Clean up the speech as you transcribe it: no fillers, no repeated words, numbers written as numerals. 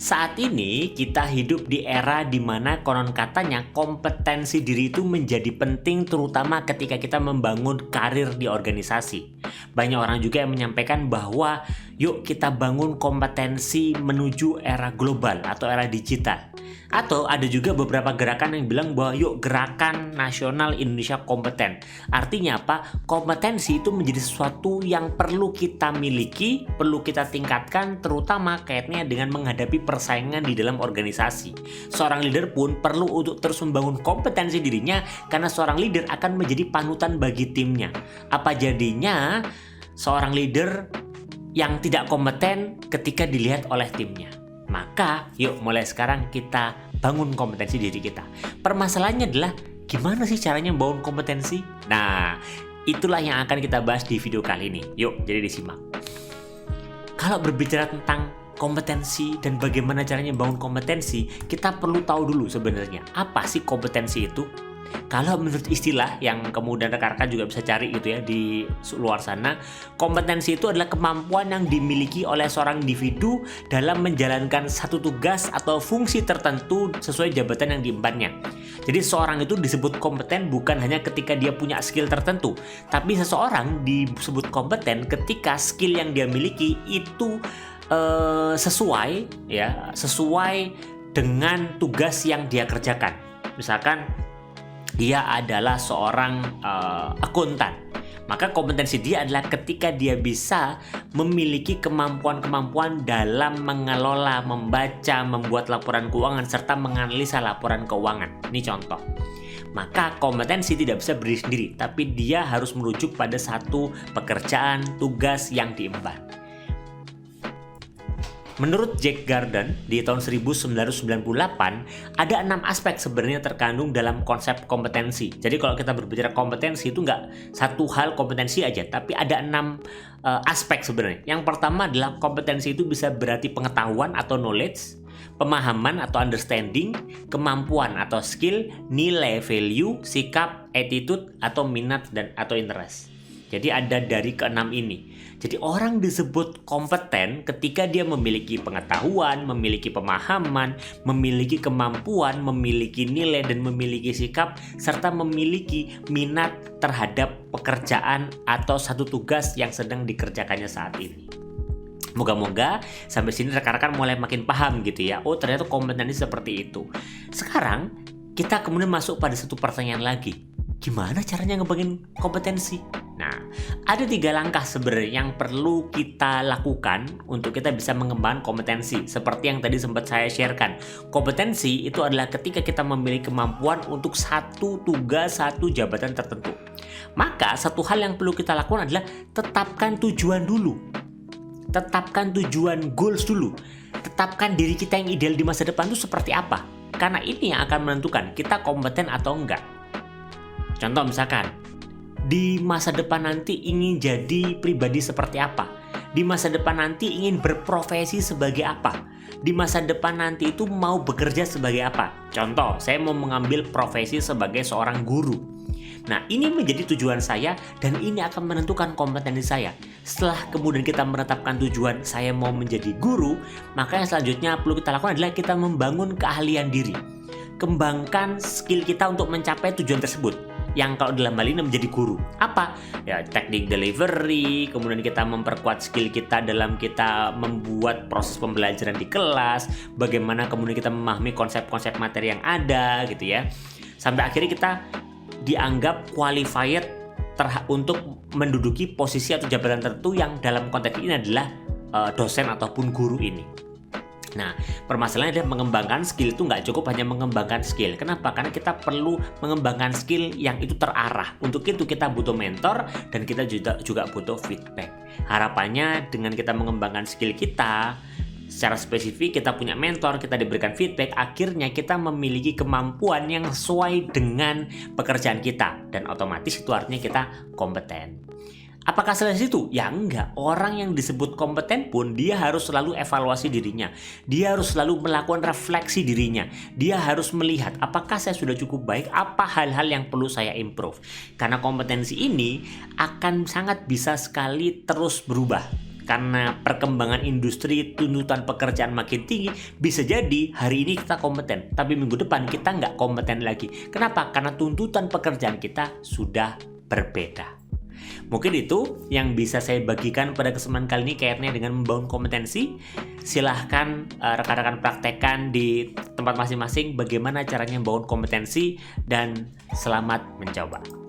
Saat ini kita hidup di era di mana konon katanya kompetensi diri itu menjadi penting terutama ketika kita membangun karir di organisasi. Banyak orang juga yang menyampaikan bahwa yuk kita bangun kompetensi menuju era global atau era digital. Atau ada juga beberapa gerakan yang bilang bahwa yuk gerakan nasional Indonesia kompeten. Artinya apa? Kompetensi itu menjadi sesuatu yang perlu kita miliki, perlu kita tingkatkan terutama kaitannya dengan menghadapi persaingan di dalam organisasi. Seorang leader pun perlu untuk terus membangun kompetensi dirinya karena seorang leader akan menjadi panutan bagi timnya. Apa jadinya seorang leader yang tidak kompeten ketika dilihat oleh timnya? Maka yuk mulai sekarang kita bangun kompetensi diri kita. Permasalahannya adalah gimana sih caranya membangun kompetensi? Nah, itulah yang akan kita bahas di video kali ini. Yuk, jadi disimak. Kalau berbicara tentang kompetensi dan bagaimana caranya membangun kompetensi, kita perlu tahu dulu sebenarnya apa sih kompetensi itu. Kalau menurut istilah yang kemudian rekan-rekan juga bisa cari gitu ya di luar sana, kompetensi itu adalah kemampuan yang dimiliki oleh seorang individu dalam menjalankan satu tugas atau fungsi tertentu sesuai jabatan yang diembannya. Jadi seorang itu disebut kompeten bukan hanya ketika dia punya skill tertentu, tapi seseorang disebut kompeten ketika skill yang dia miliki itu sesuai dengan tugas yang dia kerjakan. Misalkan dia adalah seorang akuntan, maka kompetensi dia adalah ketika dia bisa memiliki kemampuan-kemampuan dalam mengelola, membaca, membuat laporan keuangan, serta menganalisa laporan keuangan. Ini contoh. Maka kompetensi tidak bisa berdiri sendiri, tapi dia harus merujuk pada satu pekerjaan, tugas yang diemban. Menurut Jack Garden di tahun 1998 ada 6 aspek sebenarnya terkandung dalam konsep kompetensi. Jadi kalau kita berbicara kompetensi itu nggak satu hal kompetensi aja, tapi ada 6 aspek sebenarnya. Yang pertama adalah kompetensi itu bisa berarti pengetahuan atau knowledge, pemahaman atau understanding, kemampuan atau skill, nilai value, sikap, attitude atau minat dan atau interest. Jadi ada dari keenam ini. Jadi orang disebut kompeten ketika dia memiliki pengetahuan, memiliki pemahaman, memiliki kemampuan, memiliki nilai dan memiliki sikap, serta memiliki minat terhadap pekerjaan atau satu tugas yang sedang dikerjakannya saat ini. Moga-moga sampai sini rekan-rekan mulai makin paham gitu ya. Oh ternyata kompetensi seperti itu. Sekarang kita kemudian masuk pada satu pertanyaan lagi. Gimana caranya ngebangin kompetensi? Nah, ada 3 langkah sebenarnya yang perlu kita lakukan untuk kita bisa mengembangkan kompetensi. Seperti yang tadi sempat saya sharekan. Kompetensi itu adalah ketika kita memiliki kemampuan untuk satu tugas, satu jabatan tertentu. Maka satu hal yang perlu kita lakukan adalah tetapkan tujuan dulu. Tetapkan tujuan goals dulu. Tetapkan diri kita yang ideal di masa depan itu seperti apa. Karena ini yang akan menentukan kita kompeten atau enggak. Contoh misalkan, di masa depan nanti ingin jadi pribadi seperti apa? Di masa depan nanti ingin berprofesi sebagai apa? Di masa depan nanti itu mau bekerja sebagai apa? Contoh, saya mau mengambil profesi sebagai seorang guru. Nah, ini menjadi tujuan saya dan ini akan menentukan kompetensi saya. Setelah kemudian kita menetapkan tujuan saya mau menjadi guru, maka yang selanjutnya perlu kita lakukan adalah kita membangun keahlian diri. Kembangkan skill kita untuk mencapai tujuan tersebut. Yang kalau dalam hal ini menjadi guru. Apa? Ya teknik delivery, kemudian kita memperkuat skill kita dalam kita membuat proses pembelajaran di kelas, bagaimana kemudian kita memahami konsep-konsep materi yang ada gitu ya. Sampai akhirnya kita dianggap qualified untuk menduduki posisi atau jabatan tertentu yang dalam konteks ini adalah dosen ataupun guru ini. Nah, permasalahannya adalah mengembangkan skill itu nggak cukup hanya mengembangkan skill. Kenapa? Karena kita perlu mengembangkan skill yang itu terarah. Untuk itu kita butuh mentor dan kita juga butuh feedback. Harapannya dengan kita mengembangkan skill kita secara spesifik, kita punya mentor, kita diberikan feedback, akhirnya kita memiliki kemampuan yang sesuai dengan pekerjaan kita. Dan otomatis itu artinya kita kompeten. Apakah selesai situ? Ya enggak. Orang yang disebut kompeten pun dia harus selalu evaluasi dirinya. Dia harus selalu melakukan refleksi dirinya. Dia harus melihat apakah saya sudah cukup baik, apa hal-hal yang perlu saya improve. Karena kompetensi ini akan sangat bisa sekali terus berubah. karena perkembangan industri, tuntutan pekerjaan makin tinggi, bisa jadi hari ini kita kompeten, tapi minggu depan kita nggak kompeten lagi. Kenapa? Karena tuntutan pekerjaan kita sudah berbeda. Mungkin itu yang bisa saya bagikan pada kesempatan kali ini kaitannya dengan membangun kompetensi. Silahkan rekan-rekan praktekkan di tempat masing-masing bagaimana caranya membangun kompetensi, dan selamat mencoba.